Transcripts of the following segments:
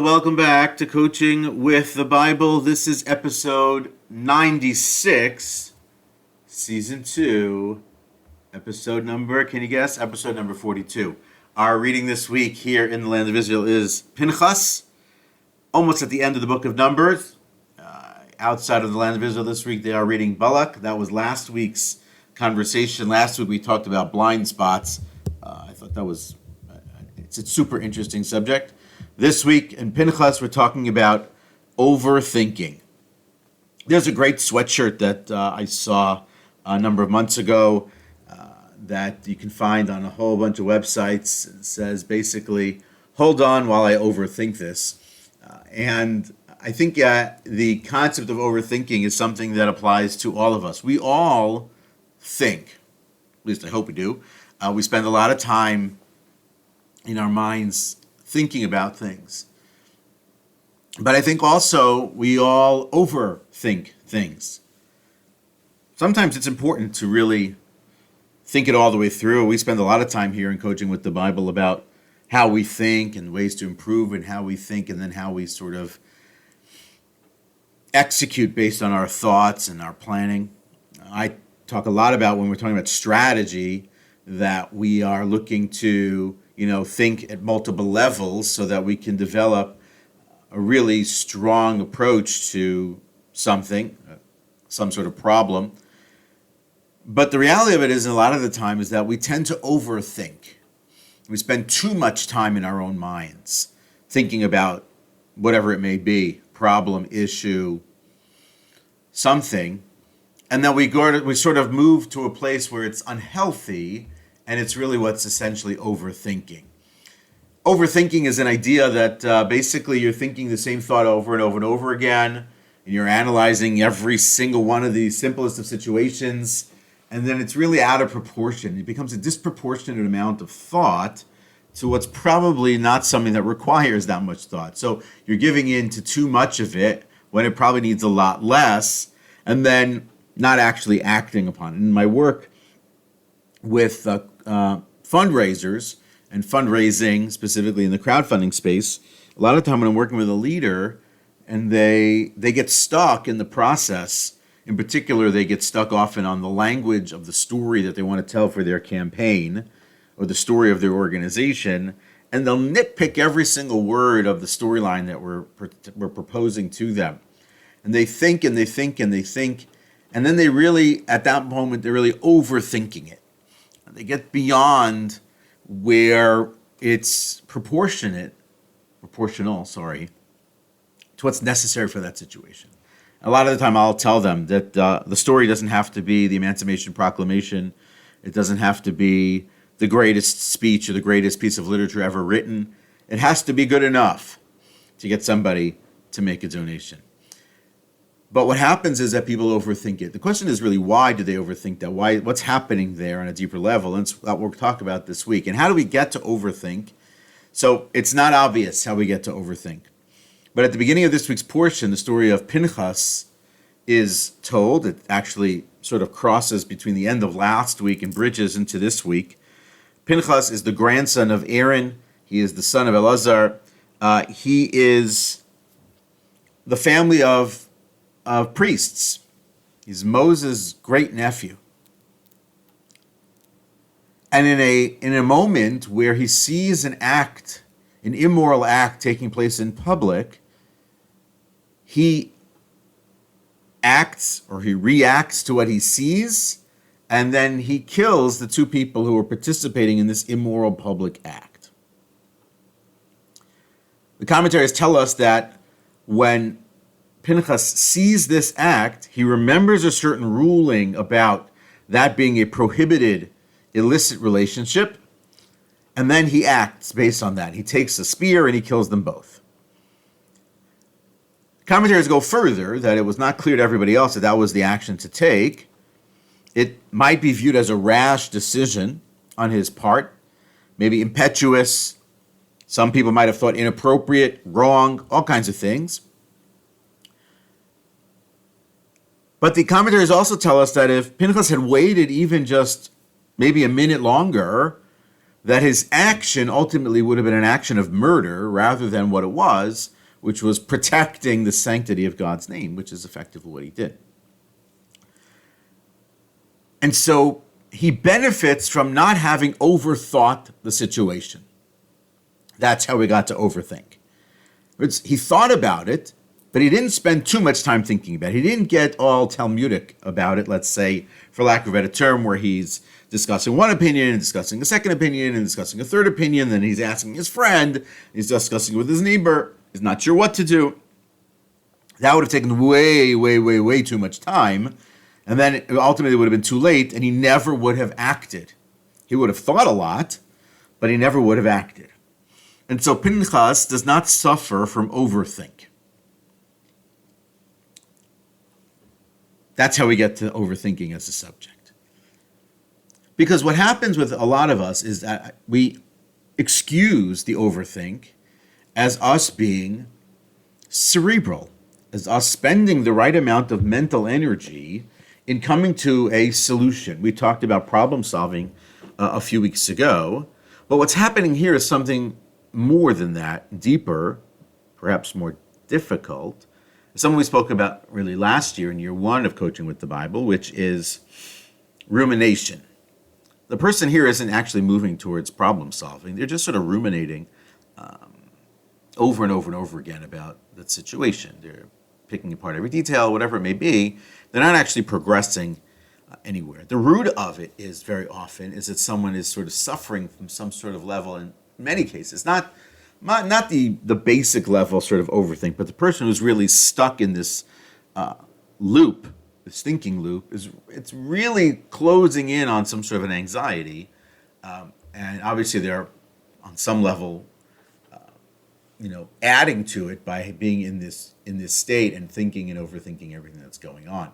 welcome back to Coaching with the Bible. This is episode 96, season 2, episode number, can you guess? Episode number 42. Our reading this week here in the land of Israel is Pinchas, almost at the end of the book of Numbers. Outside of the land of Israel this week, they are reading Balak. That was last week's conversation. Last week we talked about blind spots. I thought that was, it's a super interesting subject. This week in Pinchas, we're talking about overthinking. There's a great sweatshirt that I saw a number of months ago that you can find on a whole bunch of websites. It says basically, hold on while I overthink this. And I think the concept of overthinking is something that applies to all of us. We all think, at least I hope we do. We spend a lot of time in our minds thinking about things. But I think also we all overthink things. Sometimes it's important to really think it all the way through. We spend a lot of time here in Coaching with the Bible about how we think and ways to improve and how we think and then how we sort of execute based on our thoughts and our planning. I talk a lot about when we're talking about strategy that we are looking to think at multiple levels so that we can develop a really strong approach to something, some sort of problem. But the reality of it is, a lot of the time, is that we tend to overthink. We spend too much time in our own minds thinking about whatever it may be, problem, issue, something, and then we sort of move to a place where it's unhealthy. And it's really what's essentially overthinking. Overthinking is an idea that basically you're thinking the same thought over and over and over again, and you're analyzing every single one of the simplest of situations, and then it's really out of proportion. It becomes a disproportionate amount of thought to what's probably not something that requires that much thought. So you're giving in to too much of it when it probably needs a lot less, and then not actually acting upon it. In my work with fundraisers and fundraising, specifically in the crowdfunding space, a lot of time when I'm working with a leader and they get stuck in the process, in particular, they get stuck often on the language of the story that they want to tell for their campaign or the story of their organization, and they'll nitpick every single word of the storyline that we're proposing to them. And they think and they think and they think, and then they really, at that moment, they're really overthinking it. They get beyond where it's proportional, to what's necessary for that situation. A lot of the time I'll tell them that the story doesn't have to be the Emancipation Proclamation. It doesn't have to be the greatest speech or the greatest piece of literature ever written. It has to be good enough to get somebody to make a donation. But what happens is that people overthink it. The question is really, why do they overthink that? What's happening there on a deeper level? And that's what we'll talk about this week. And how do we get to overthink? So it's not obvious how we get to overthink. But at the beginning of this week's portion, the story of Pinchas is told. It actually sort of crosses between the end of last week and bridges into this week. Pinchas is the grandson of Aaron. He is the son of Elazar. He is the family of priests. He's Moses' great nephew. And in a moment where he sees an immoral act taking place in public, he acts or he reacts to what he sees, and then he kills the two people who are participating in this immoral public act. The commentaries tell us that when Pinchas sees this act, he remembers a certain ruling about that being a prohibited illicit relationship, and then he acts based on that. He takes a spear and he kills them both. Commentators go further, that it was not clear to everybody else that that was the action to take. It might be viewed as a rash decision on his part, maybe impetuous. Some people might have thought inappropriate, wrong, all kinds of things. But the commentators also tell us that if Pinchas had waited even just maybe a minute longer, that his action ultimately would have been an action of murder rather than what it was, which was protecting the sanctity of God's name, which is effectively what he did. And so he benefits from not having overthought the situation. That's how we got to overthink. He thought about it, but he didn't spend too much time thinking about it. He didn't get all Talmudic about it, let's say, for lack of a better term, where he's discussing one opinion and discussing a second opinion and discussing a third opinion. Then he's asking his friend, he's discussing with his neighbor, he's not sure what to do. That would have taken way, way, way, way too much time. And then ultimately it would have been too late, and he never would have acted. He would have thought a lot, but he never would have acted. And so Pinchas does not suffer from overthink. That's how we get to overthinking as a subject. Because what happens with a lot of us is that we excuse the overthink as us being cerebral, as us spending the right amount of mental energy in coming to a solution. We talked about problem solving a few weeks ago, but what's happening here is something more than that, deeper, perhaps more difficult. Something we spoke about really last year in year one of Coaching with the Bible, which is rumination. The person here isn't actually moving towards problem solving. They're just sort of ruminating over and over and over again about that situation. They're picking apart every detail, whatever it may be. They're not actually progressing anywhere. The root of it is very often is that someone is sort of suffering from some sort of level, in many cases, not the basic level sort of overthink, but the person who's really stuck in this loop, this thinking loop, it's really closing in on some sort of an anxiety, and obviously they're on some level, adding to it by being in this state and thinking and overthinking everything that's going on.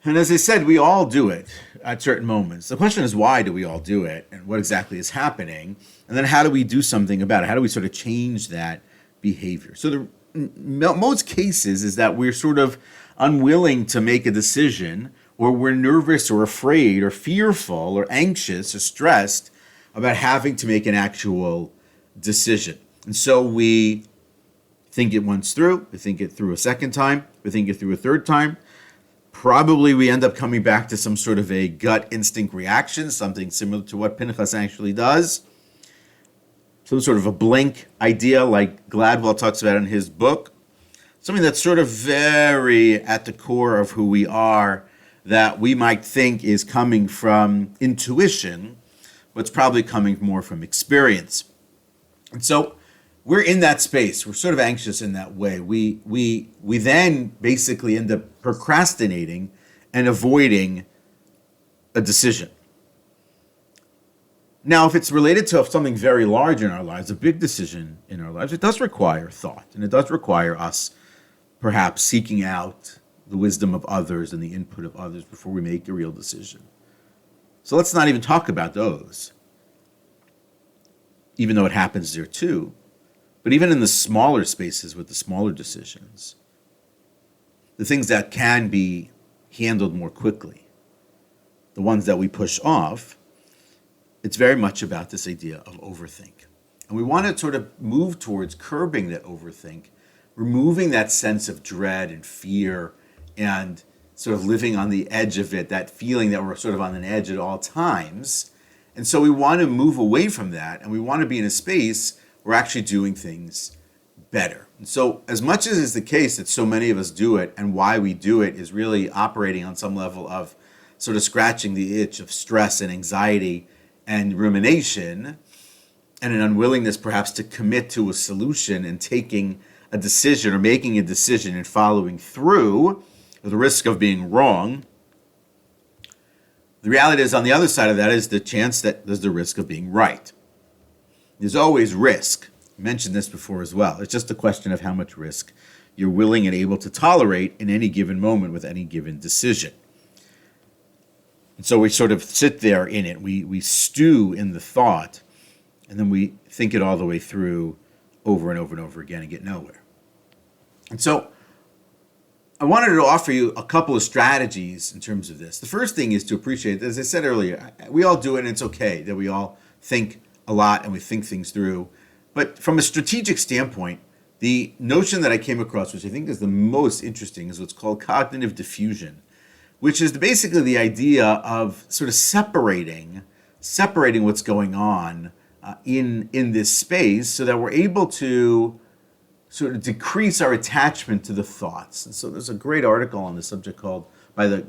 And as I said, we all do it at certain moments. The question is, why do we all do it, and what exactly is happening? And then how do we do something about it? How do we sort of change that behavior? So most cases is that we're sort of unwilling to make a decision, or we're nervous or afraid or fearful or anxious or stressed about having to make an actual decision. And so we think it once through, we think it through a second time, we think it through a third time. Probably we end up coming back to some sort of a gut instinct reaction, something similar to what Pinchas actually does. Some sort of a blink idea like Gladwell talks about in his book. Something that's sort of very at the core of who we are, that we might think is coming from intuition, but it's probably coming more from experience. And so we're in that space. We're sort of anxious in that way. We then basically end up procrastinating and avoiding a decision. Now, if it's related to something very large in our lives, a big decision in our lives, it does require thought, and it does require us perhaps seeking out the wisdom of others and the input of others before we make a real decision. So let's not even talk about those, even though it happens there too. But even in the smaller spaces with the smaller decisions, the things that can be handled more quickly, the ones that we push off, it's very much about this idea of overthink. And we want to sort of move towards curbing that overthink, removing that sense of dread and fear and sort of living on the edge of it, that feeling that we're sort of on an edge at all times. And so we want to move away from that, and we want to be in a space where we're actually doing things better. And so as much as is the case that so many of us do it, and why we do it is really operating on some level of sort of scratching the itch of stress and anxiety and rumination, and an unwillingness perhaps to commit to a solution and taking a decision or making a decision and following through with the risk of being wrong. The reality is, on the other side of that is the chance that there's the risk of being right. There's always risk. I mentioned this before as well. It's just a question of how much risk you're willing and able to tolerate in any given moment with any given decision. And so we sort of sit there in it. We stew in the thought, and then we think it all the way through over and over and over again and get nowhere. And so I wanted to offer you a couple of strategies in terms of this. The first thing is to appreciate, as I said earlier, we all do it, and it's okay that we all think a lot and we think things through. But from a strategic standpoint, the notion that I came across, which I think is the most interesting, is what's called cognitive diffusion, which is basically the idea of sort of separating what's going on in this space so that we're able to sort of decrease our attachment to the thoughts. And so there's a great article on the subject called by the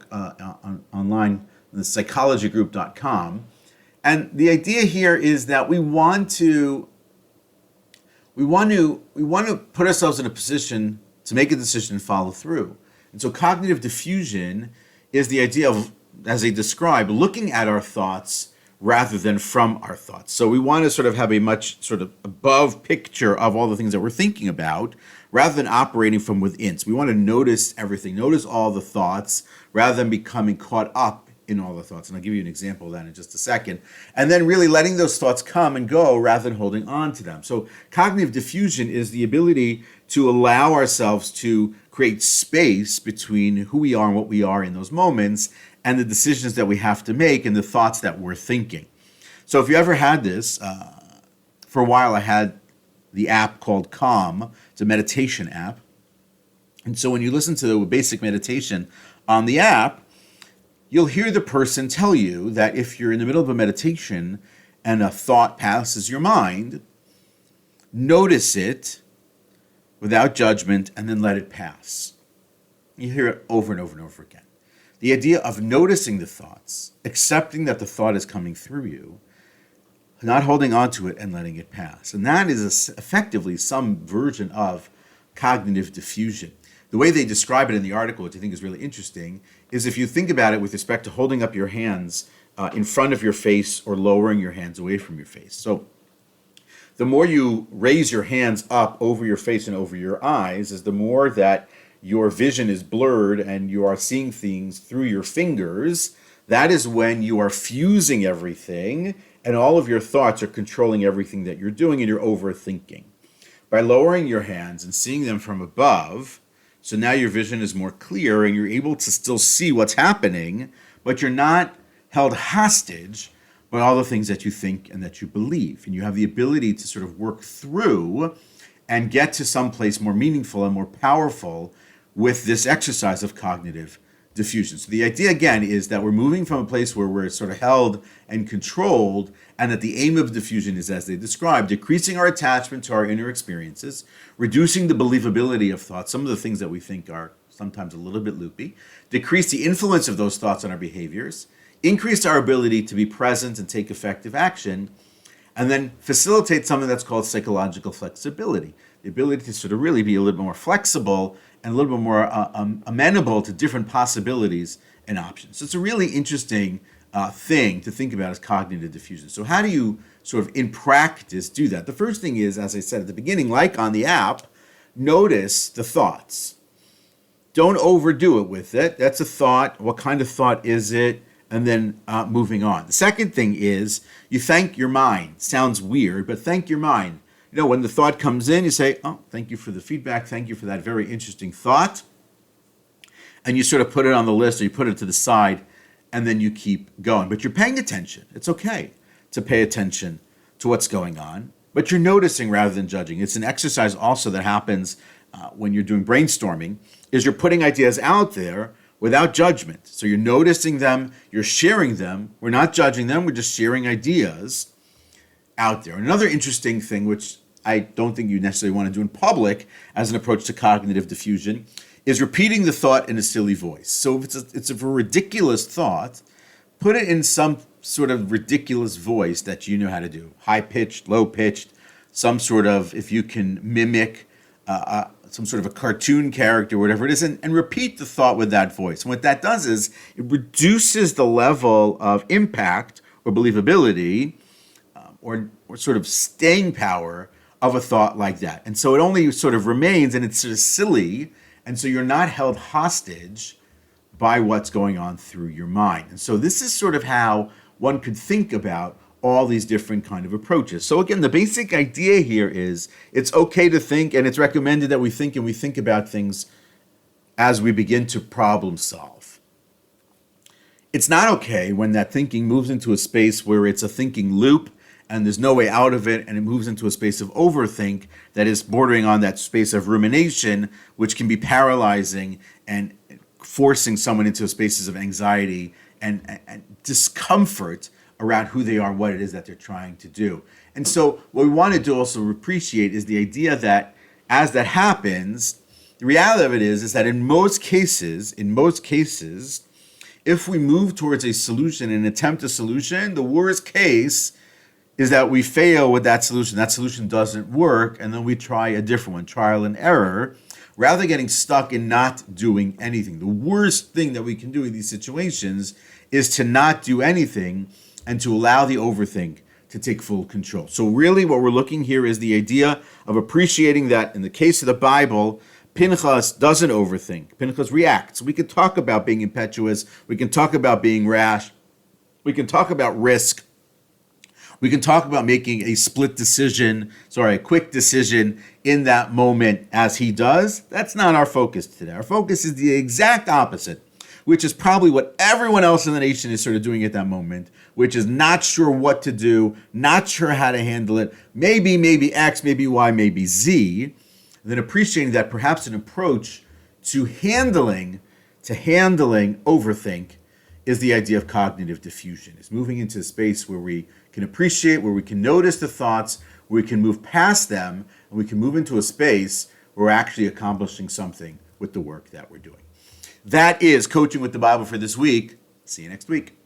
online, the psychologygroup.com. And the idea here is that we want to put ourselves in a position to make a decision and follow through. And so cognitive diffusion is the idea of, as they describe, looking at our thoughts rather than from our thoughts. So we want to sort of have a much sort of above picture of all the things that we're thinking about rather than operating from within. So we want to notice everything, notice all the thoughts rather than becoming caught up in all the thoughts. And I'll give you an example of that in just a second. And then really letting those thoughts come and go rather than holding on to them. So cognitive diffusion is the ability to allow ourselves to create space between who we are and what we are in those moments and the decisions that we have to make and the thoughts that we're thinking. So if you ever had this, for a while I had the app called Calm. It's a meditation app. And so when you listen to the basic meditation on the app, you'll hear the person tell you that if you're in the middle of a meditation and a thought passes your mind, notice it without judgment and then let it pass. You hear it over and over and over again. The idea of noticing the thoughts, accepting that the thought is coming through you, not holding on to it and letting it pass. And that is effectively some version of cognitive diffusion. The way they describe it in the article, which I think is really interesting, is if you think about it with respect to holding up your hands in front of your face or lowering your hands away from your face. So the more you raise your hands up over your face and over your eyes, is the more that your vision is blurred and you are seeing things through your fingers. That is when you are fusing everything and all of your thoughts are controlling everything that you're doing and you're overthinking. By lowering your hands and seeing them from above, so now your vision is more clear and you're able to still see what's happening, but you're not held hostage by all the things that you think and that you believe. And you have the ability to sort of work through and get to some place more meaningful and more powerful with this exercise of cognitive diffusion. So the idea again is that we're moving from a place where we're sort of held and controlled, and that the aim of diffusion is, as they describe, decreasing our attachment to our inner experiences, reducing the believability of thoughts, some of the things that we think are sometimes a little bit loopy, decrease the influence of those thoughts on our behaviors, increase our ability to be present and take effective action, and then facilitate something that's called psychological flexibility, the ability to sort of really be a little bit more flexible and a little bit more amenable to different possibilities and options. So it's a really interesting thing to think about as cognitive diffusion. So how do you sort of in practice do that? The first thing is, as I said at the beginning, like on the app, notice the thoughts. Don't overdo it with it. That's a thought. What kind of thought is it? And then moving on. The second thing is you thank your mind. Sounds weird, but thank your mind. You know, when the thought comes in, you say, oh, thank you for the feedback. Thank you for that very interesting thought. And you sort of put it on the list or you put it to the side and then you keep going. But you're paying attention. It's okay to pay attention to what's going on, but you're noticing rather than judging. It's an exercise also that happens when you're doing brainstorming, is you're putting ideas out there without judgment. So you're noticing them, you're sharing them. We're not judging them, we're just sharing ideas out there. Another interesting thing, which I don't think you necessarily want to do in public as an approach to cognitive diffusion, is repeating the thought in a silly voice. So if it's a ridiculous thought, put it in some sort of ridiculous voice that you know how to do. High-pitched, low-pitched, some sort of, if you can mimic some sort of a cartoon character, whatever it is, and repeat the thought with that voice. And what that does is it reduces the level of impact or believability or sort of staying power of a thought like that. And so it only sort of remains, and it's sort of silly, and so you're not held hostage by what's going on through your mind. And so this is sort of how one could think about all these different kind of approaches. So again, the basic idea here is it's okay to think, and it's recommended that we think, and we think about things as we begin to problem solve. It's not okay when that thinking moves into a space where it's a thinking loop and there's no way out of it, and it moves into a space of overthink that is bordering on that space of rumination, which can be paralyzing and forcing someone into spaces of anxiety and discomfort around who they are, what it is that they're trying to do. And so what we wanted to also appreciate is the idea that as that happens, the reality of it is that in most cases, if we move towards a solution and attempt a solution, the worst case is that we fail with that solution. That solution doesn't work, and then we try a different one, trial and error, rather than getting stuck in not doing anything. The worst thing that we can do in these situations is to not do anything and to allow the overthink to take full control. So really what we're looking here is the idea of appreciating that in the case of the Bible, Pinchas doesn't overthink. Pinchas reacts. We can talk about being impetuous. We can talk about being rash. We can talk about risk. We can talk about making a quick decision in that moment as he does. That's not our focus today. Our focus is the exact opposite, which is probably what everyone else in the nation is sort of doing at that moment, which is not sure what to do, not sure how to handle it, maybe X, maybe Y, maybe Z, and then appreciating that perhaps an approach to handling overthink is the idea of cognitive diffusion. It's moving into a space where we can appreciate, where we can notice the thoughts, where we can move past them, and we can move into a space where we're actually accomplishing something with the work that we're doing. That is Coaching with the Bible for this week. See you next week.